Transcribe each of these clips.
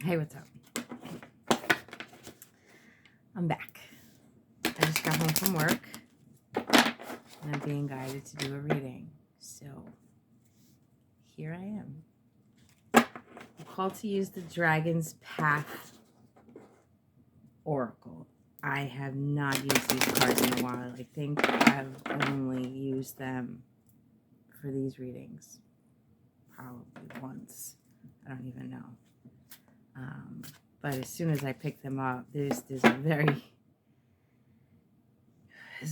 Hey, what's up? I'm back. I just got home from work and I'm being guided to do a reading. So here I am. I'm called to use the Dragon's Path Oracle. I have not used these cards in a while. I think I've only used them for these readings probably once. I don't even know. But as soon as I pick them up, there's a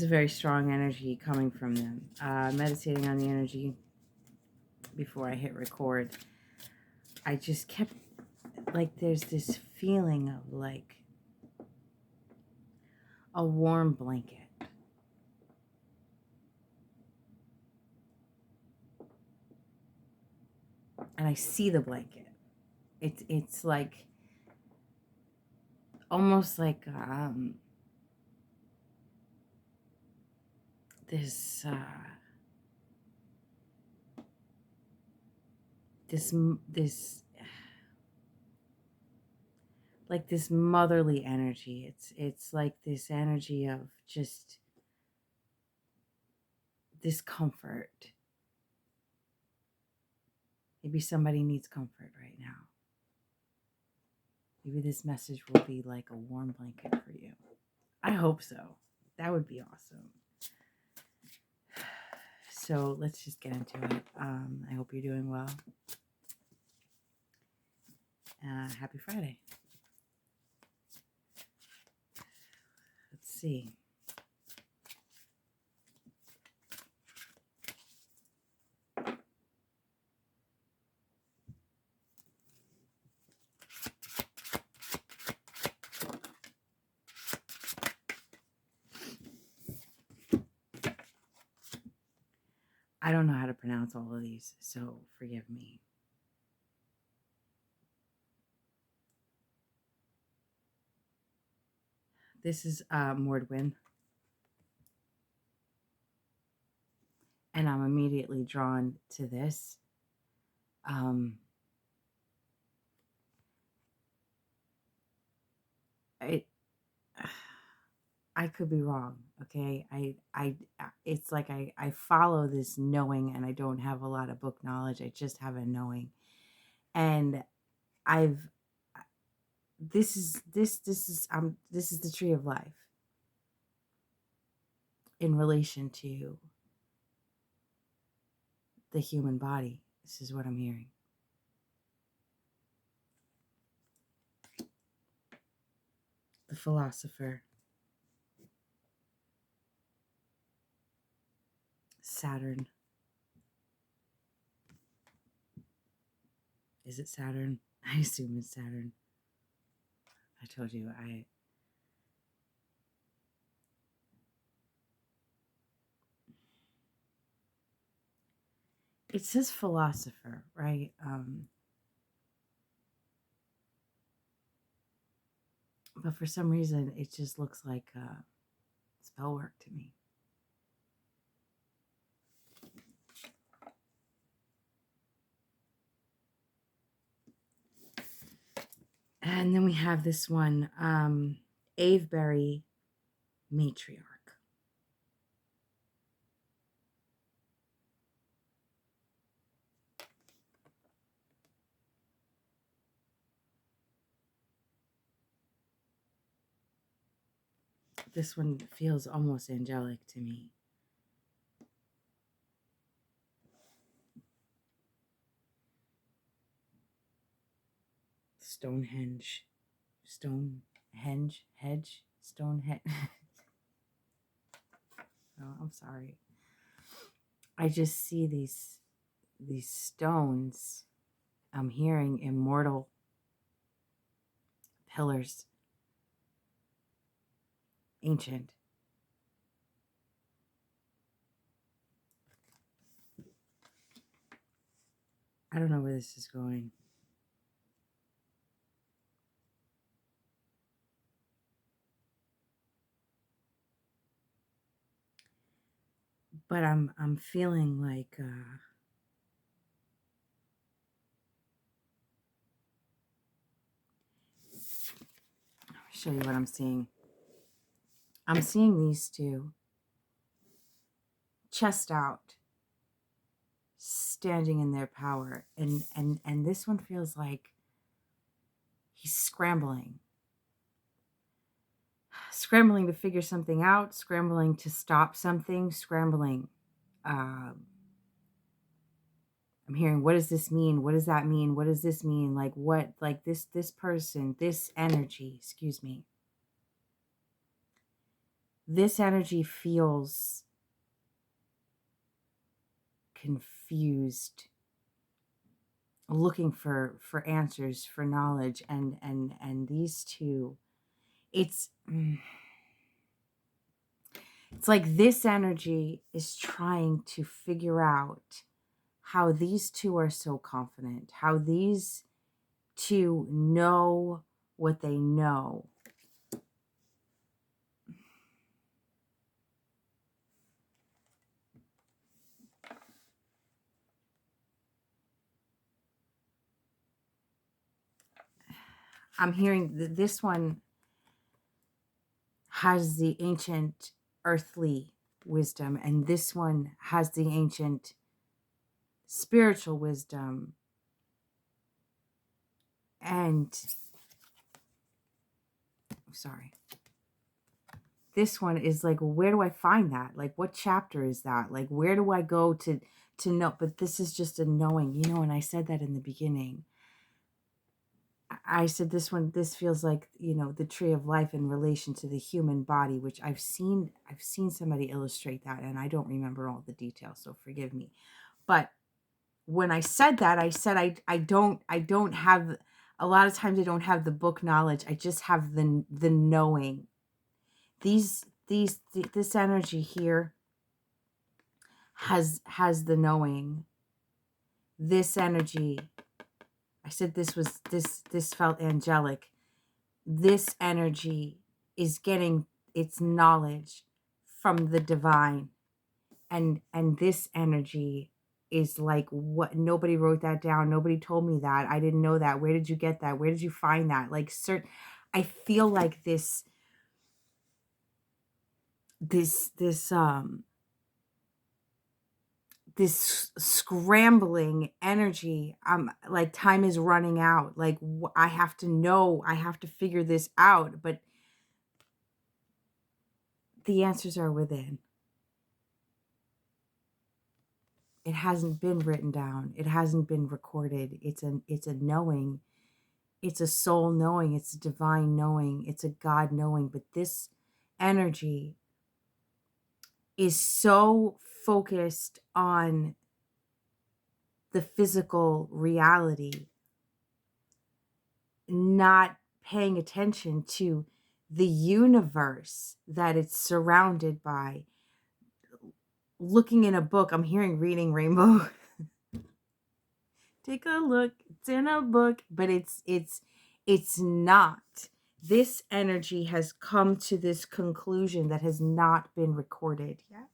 very strong energy coming from them. Meditating on the energy before I hit record, I just kept, there's this feeling of like a warm blanket. And I see the blanket. It's like almost like this this like this motherly energy. It's like this energy of just this comfort. Maybe somebody needs comfort right now. Maybe this message will be like a warm blanket for you. I hope so. That would be awesome. So let's just get into it. I hope you're doing well. Happy Friday. Let's see. I don't know how to pronounce all of these, so forgive me. This is Mordwin. And I'm immediately drawn to this. I could be wrong, okay? It's like I follow this knowing, and I don't have a lot of book knowledge. I just have a knowing, and this is the tree of life in relation to the human body. This is what I'm hearing. The philosopher. Saturn. Is it Saturn? I assume it's Saturn. I told you it says philosopher, right? But for some reason, it just looks like spell work to me. And then we have this one, Avebury Matriarch. This one feels almost angelic to me. Stonehenge. Oh, I'm sorry. I just see these stones. I'm hearing immortal pillars. Ancient. I don't know where this is going. But I'm feeling like show you what I'm seeing. I'm seeing these two, chest out, standing in their power. And this one feels like he's scrambling to figure something out, scrambling to stop something, scrambling. I'm hearing, what does this mean? What does that mean? What does this mean? Like what, like this person, this energy, excuse me. This energy feels confused, looking for answers, for knowledge, and these two, it's like this energy is trying to figure out how these two are so confident, how these two know what they know. I'm hearing this one has the ancient earthly wisdom, and this one has the ancient spiritual wisdom. And sorry, this one is like, where do I find that? Like, what chapter is that? Like, where do I go to know? But this is just a knowing, you know. And I said that in the beginning. I said this one, this feels like, you know, the tree of life in relation to the human body, which I've seen somebody illustrate that, and I don't remember all the details, so forgive me. But when I said that, I said I don't have, a lot of times I don't have the book knowledge. I just have the knowing. This energy here has the knowing. This energy, I said this felt angelic. This energy is getting its knowledge from the divine. And this energy is like, what? Nobody wrote that down. Nobody told me that. I didn't know that. Where did you get that? Where did you find that? Like, I feel like this scrambling energy. Like, time is running out. Like, I have to know, I have to figure this out, but the answers are within. It hasn't been written down. It hasn't been recorded. It's a knowing. It's a soul knowing. It's a divine knowing. It's a God knowing. But this energy is so focused on the physical reality, not paying attention to the universe that it's surrounded by. Looking in a book, I'm hearing reading rainbow. Take a look, it's in a book, but it's not. This energy has come to this conclusion that has not been recorded yet.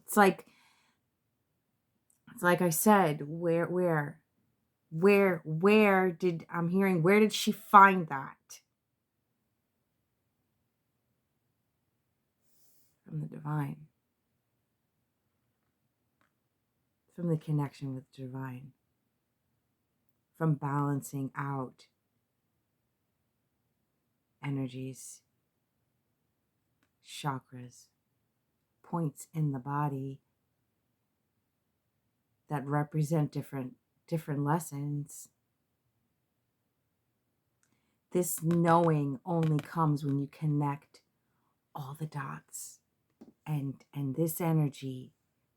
It's like I said, where did, I'm hearing, where did she find that? From the divine. From the connection with the divine. From balancing out energies, chakras, points in the body that represent different lessons. This knowing only comes when you connect all the dots. And this energy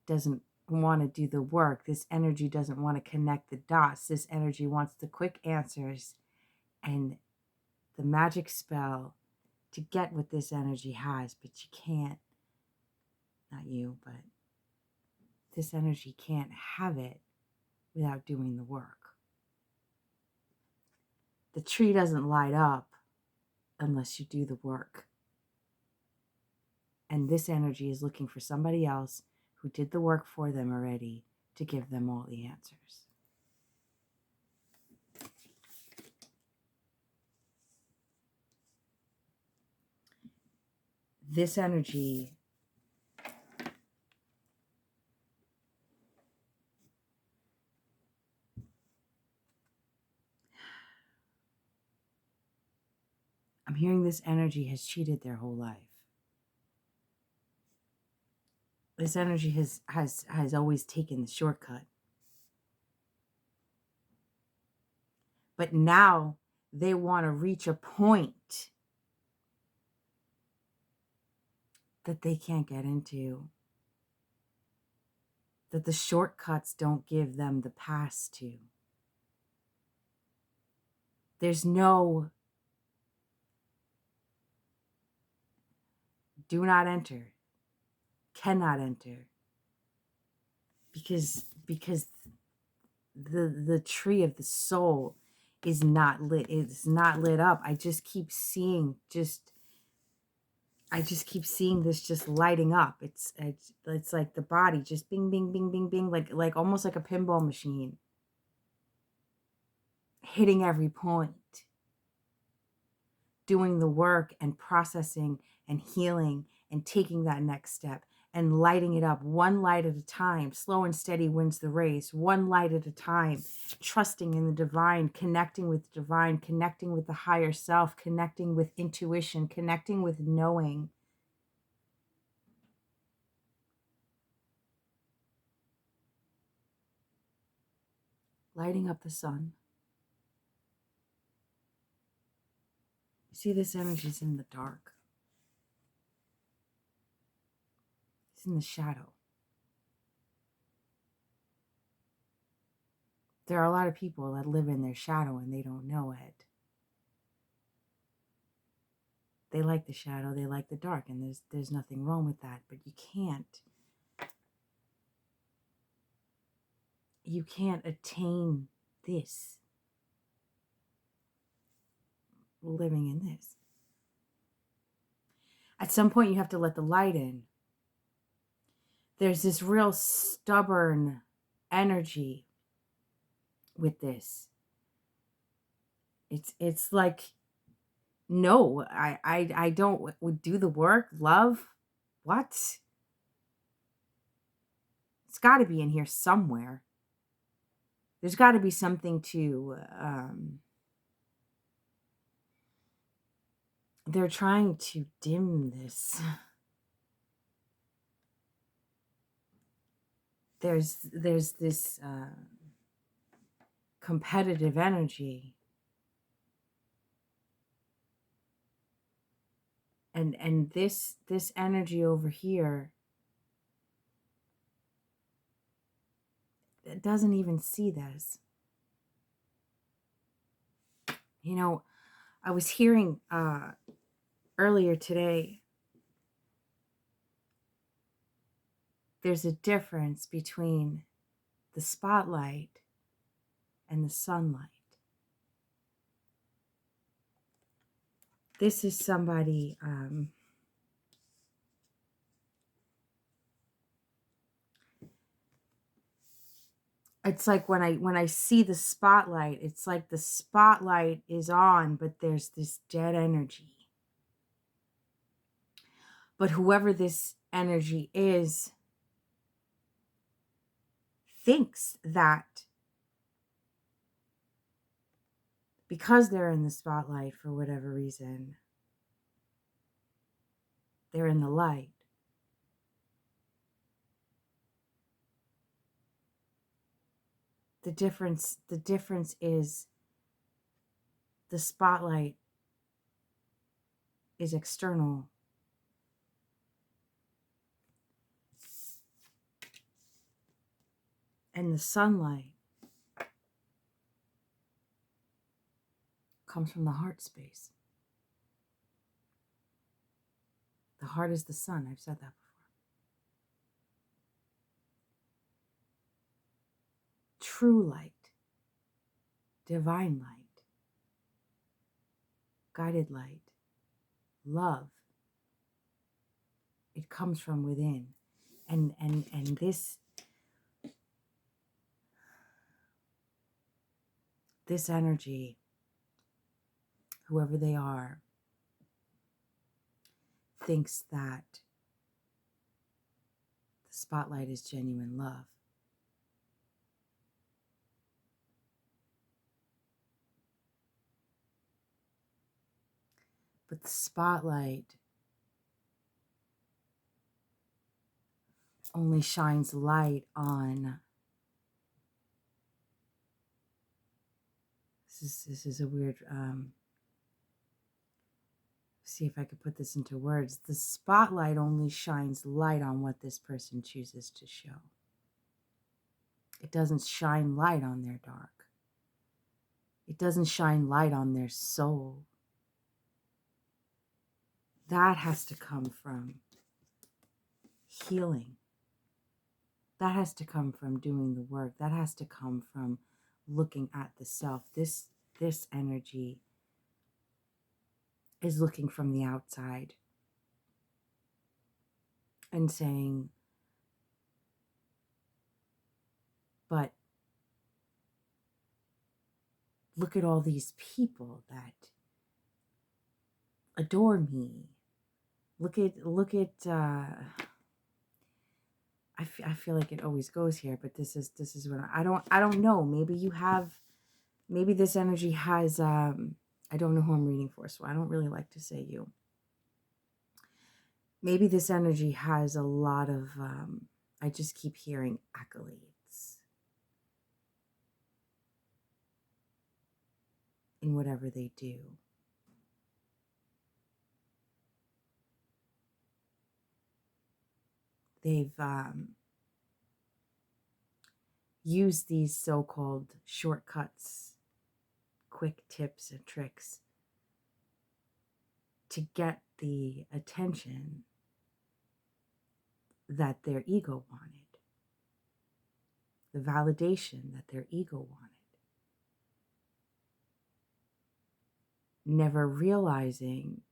doesn't want to do the work. This energy doesn't want to connect the dots. This energy wants the quick answers and the magic spell to get what this energy has, but you can't, not you, but this energy can't have it without doing the work. The tree doesn't light up unless you do the work. And this energy is looking for somebody else who did the work for them already to give them all the answers. this energy I'm hearing this energy has cheated their whole life. This energy has always taken the shortcut. But now they want to reach a point that they can't get into, that the shortcuts don't give them the pass to. There's no do not enter, cannot enter, because the tree of the soul is not lit. It's not lit up. I just keep seeing this just lighting up. It's like the body just bing, bing, bing, bing, bing, like almost like a pinball machine, hitting every point, doing the work and processing and healing and taking that next step and lighting it up one light at a time. Slow and steady wins the race, one light at a time, trusting in the divine, connecting with the divine, connecting with the higher self, connecting with intuition, connecting with knowing. Lighting up the sun. You see, this energy is in the dark. It's in the shadow. There are a lot of people that live in their shadow and they don't know it. They like the shadow, they like the dark, and there's nothing wrong with that, but you can't attain this living in this. At some point you have to let the light in. There's this real stubborn energy with this. It's like, no, I don't would do the work. Love? What? It's got to be in here somewhere. There's got to be something to they're trying to dim this. There's this competitive energy, and this energy over here, it doesn't even see this. You know, I was hearing earlier today, there's a difference between the spotlight and the sunlight. This is somebody it's like when I see the spotlight, it's like the spotlight is on, but there's this dead energy. But whoever this energy is thinks that because they're in the spotlight for whatever reason, they're in the light. The difference is the spotlight is external. And the sunlight comes from the heart space. The heart is the sun. I've said that before. True light, divine light, guided light, love. It comes from within. And this energy, whoever they are, thinks that the spotlight is genuine love. But the spotlight only shines light on, this is a weird, see if I could put this into words. The spotlight only shines light on what this person chooses to show. It doesn't shine light on their dark. It doesn't shine light on their soul. That has to come from healing. That has to come from doing the work. That has to come from looking at the self. This energy is looking from the outside and saying, but look at all these people that adore me. Look at I feel like it always goes here, but this is what I don't know. Maybe this energy has I don't know who I'm reading for, so I don't really like to say you. Maybe this energy has a lot of I just keep hearing accolades in whatever they do. They've used these so-called shortcuts, quick tips and tricks to get the attention that their ego wanted, the validation that their ego wanted, never realizing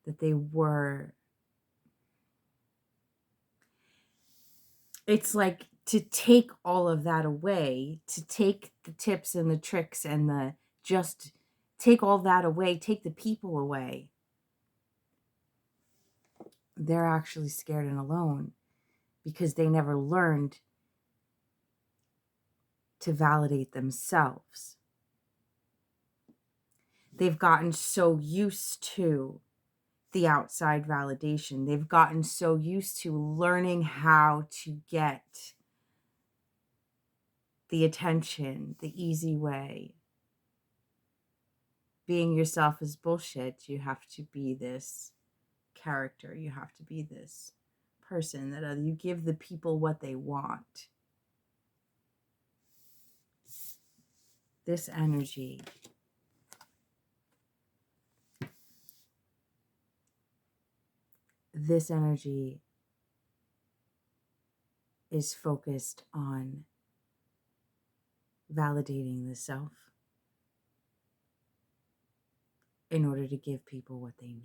that they were, it's like to take all of that away, to take the tips and the tricks and the just take all that away, take the people away. They're actually scared and alone because they never learned to validate themselves. They've gotten so used to the outside validation. They've gotten so used to learning how to get the attention the easy way. Being yourself is bullshit. You have to be this character. You have to be this person that you give the people what they want. This energy is focused on validating the self in order to give people what they need.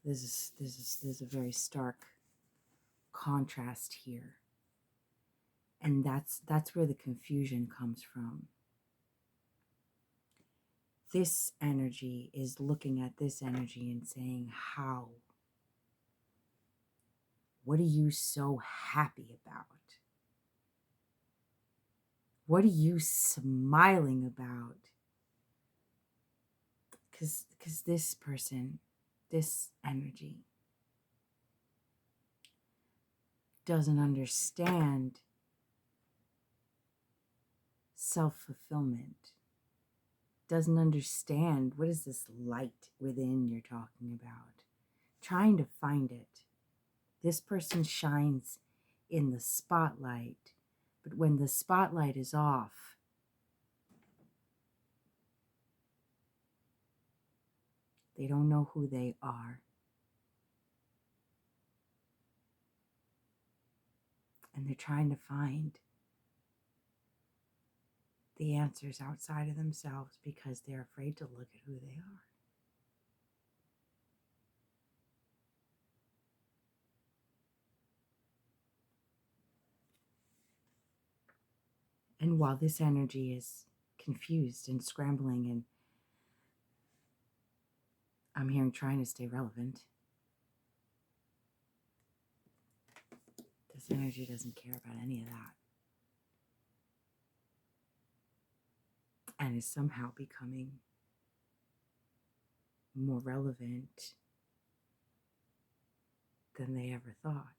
There's a very stark contrast here. And that's where the confusion comes from. This energy is looking at this energy and saying, how? What are you so happy about? What are you smiling about? Because this person, this energy, doesn't understand self-fulfillment, doesn't understand what is this light within you're talking about, trying to find it. This person shines in the spotlight, but when the spotlight is off, they don't know who they are. And they're trying to find the answers outside of themselves because they're afraid to look at who they are. And while this energy is confused and scrambling, and I'm hearing trying to stay relevant. This energy doesn't care about any of that. And is somehow becoming more relevant than they ever thought.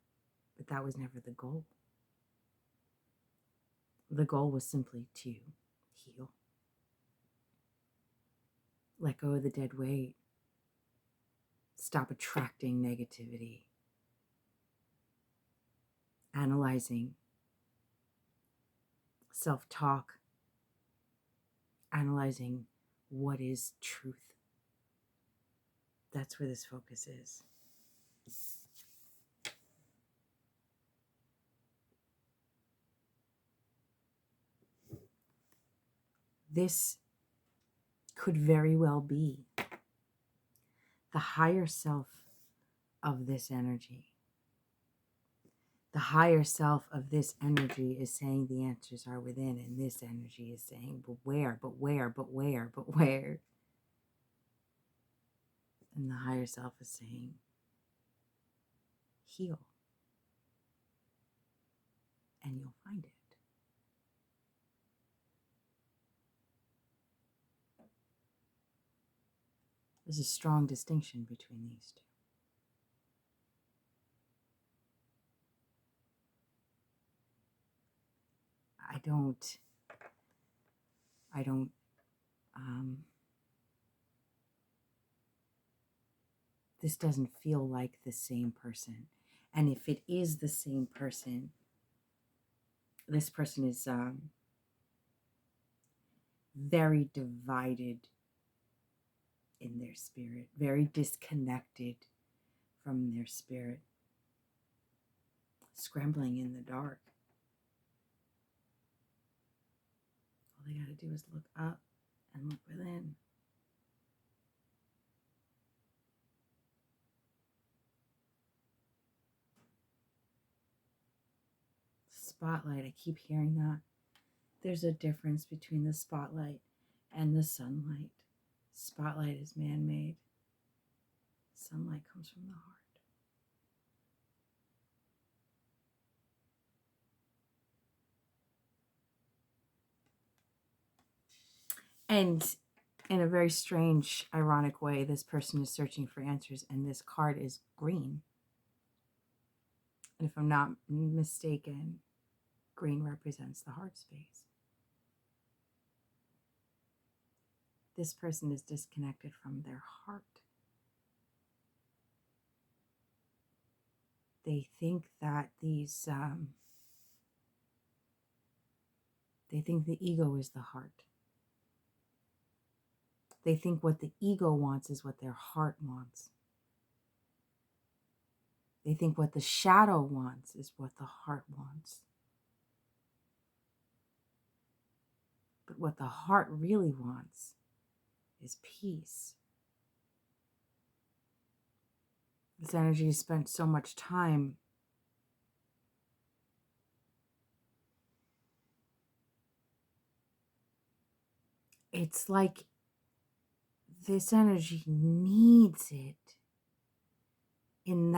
But that was never the goal. The goal was simply to heal. Let go of the dead weight. Stop attracting negativity. Analyzing. Self-talk. Analyzing what is truth. That's where this focus is. This could very well be the higher self of this energy. The higher self of this energy is saying the answers are within, and this energy is saying, but where, but where, but where, but where? And the higher self is saying, heal, and you'll find it. There's a strong distinction between these two. This doesn't feel like the same person. And if it is the same person, this person is very divided in their spirit, very disconnected from their spirit, scrambling in the dark. All they got to do is look up and look within. Spotlight, I keep hearing that. There's a difference between the spotlight and the sunlight. Spotlight is man-made. Sunlight comes from the heart. And in a very strange, ironic way, this person is searching for answers, and this card is green. And if I'm not mistaken, green represents the heart space. This person is disconnected from their heart. They think that they think the ego is the heart. They think what the ego wants is what their heart wants. They think what the shadow wants is what the heart wants. But what the heart really wants is peace. This energy has spent so much time it's like this energy needs it in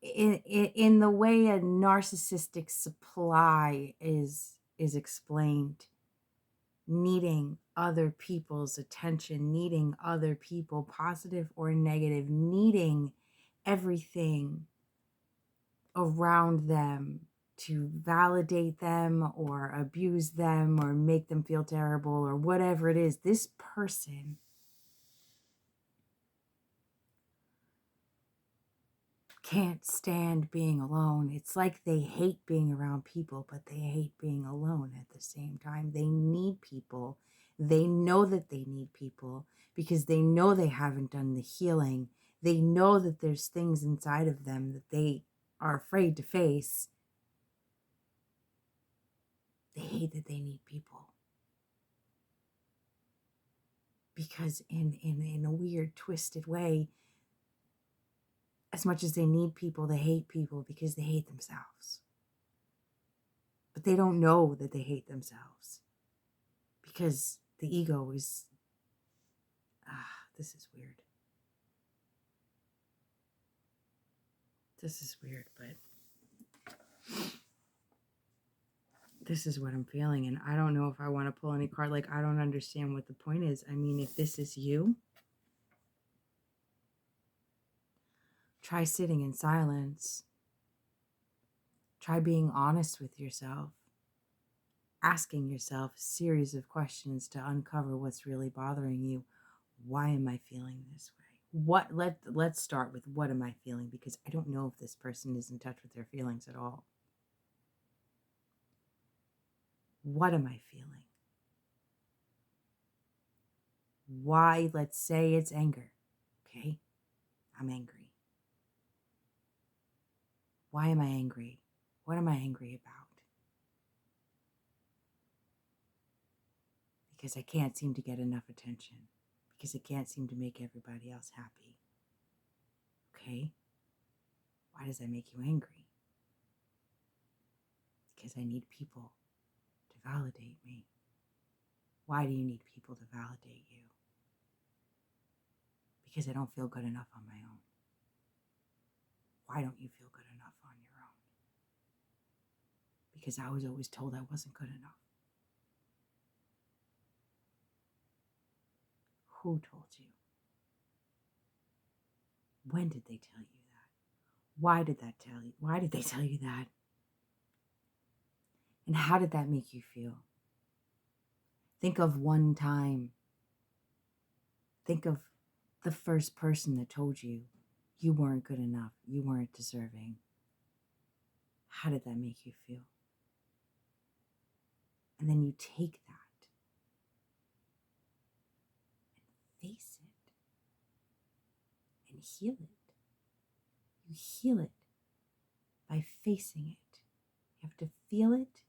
in the way a narcissistic supply is explained, needing other people's attention, needing other people, positive or negative, needing everything around them to validate them or abuse them or make them feel terrible or whatever it is. This person can't stand being alone. It's like they hate being around people, but they hate being alone at the same time. They need people. They know that they need people because they know they haven't done the healing. They know that there's things inside of them that they are afraid to face. They hate that they need people. Because in a weird, twisted way, as much as they need people, they hate people because they hate themselves. But they don't know that they hate themselves because the ego is, this is weird. This is weird, but this is what I'm feeling. And I don't know if I want to pull any card. Like, I don't understand what the point is. I mean, if this is you, try sitting in silence. Try being honest with yourself. Asking yourself a series of questions to uncover what's really bothering you. Why am I feeling this way? Let's start with what am I feeling, because I don't know if this person is in touch with their feelings at all. What am I feeling? Why? Let's say it's anger. Okay? I'm angry. Why am I angry? What am I angry about? Because I can't seem to get enough attention. Because I can't seem to make everybody else happy. Okay? Why does that make you angry? Because I need people to validate me. Why do you need people to validate you? Because I don't feel good enough on my own. Why don't you feel good enough on your own? Because I was always told I wasn't good enough. Who told you? When did they tell you that? Why did they tell you that? And how did that make you feel? Think of one time. Think of the first person that told you you weren't good enough, you weren't deserving. How did that make you feel? And then you take that and face it and heal it. You heal it by facing it. You have to feel it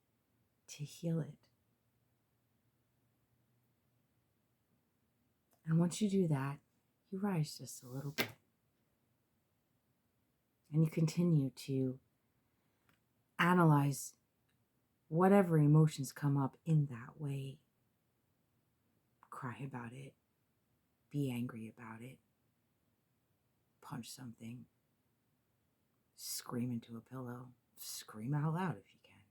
to heal it. And once you do that, you rise just a little bit. And you continue to analyze whatever emotions come up in that way. Cry about it. Be angry about it. Punch something. Scream into a pillow. Scream out loud if you can.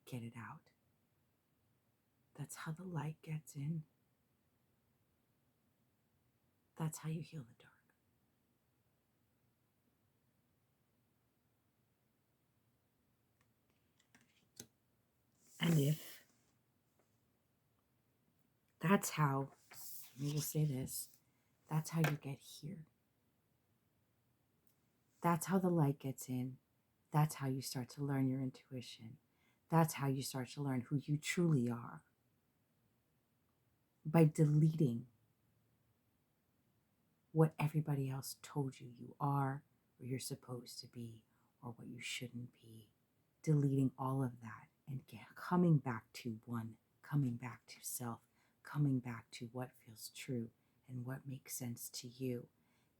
Get it out. That's how the light gets in. That's how you heal the dark. And if that's how, let me just say this, that's how you get here. That's how the light gets in. That's how you start to learn your intuition. That's how you start to learn who you truly are. By deleting what everybody else told you you are, or you're supposed to be, or what you shouldn't be. Deleting all of that and coming back to one, coming back to self, coming back to what feels true and what makes sense to you.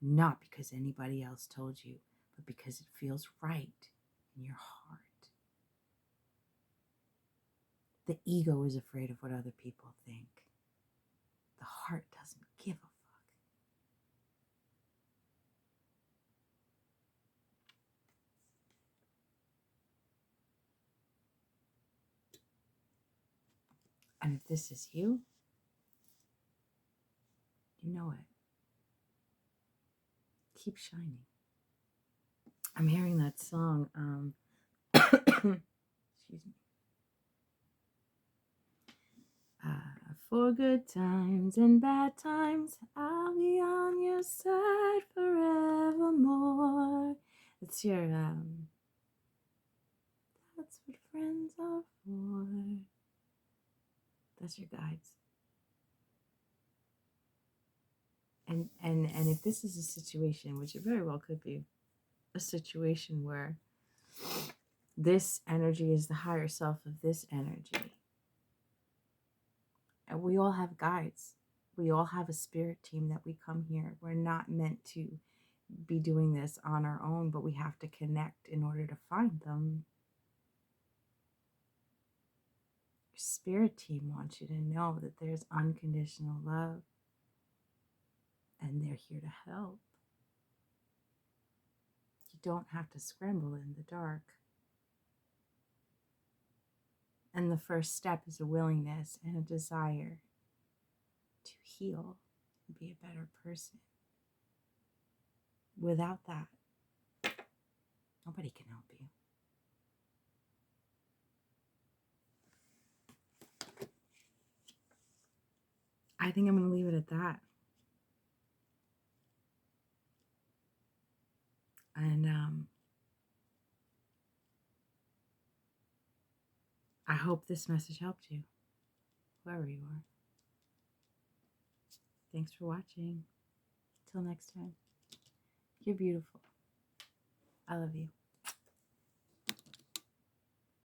Not because anybody else told you, but because it feels right in your heart. The ego is afraid of what other people think. The heart doesn't give a fuck. And if this is you, you know it. Keep shining. I'm hearing that song. Excuse me. For good times and bad times, I'll be on your side forevermore. It's your, that's what friends are for. That's your guides. And if this is a situation, which it very well could be, a situation where this energy is the higher self of this energy, and we all have guides. We all have a spirit team that we come here. We're not meant to be doing this on our own, but we have to connect in order to find them. spirit team wants you to know that there's unconditional love and they're here to help. You don't have to scramble in the dark. And the first step is a willingness and a desire to heal and be a better person. Without that, nobody can help you. I think I'm going to leave it at that. And I hope this message helped you, whoever you are. Thanks for watching. Till next time. You're beautiful. I love you.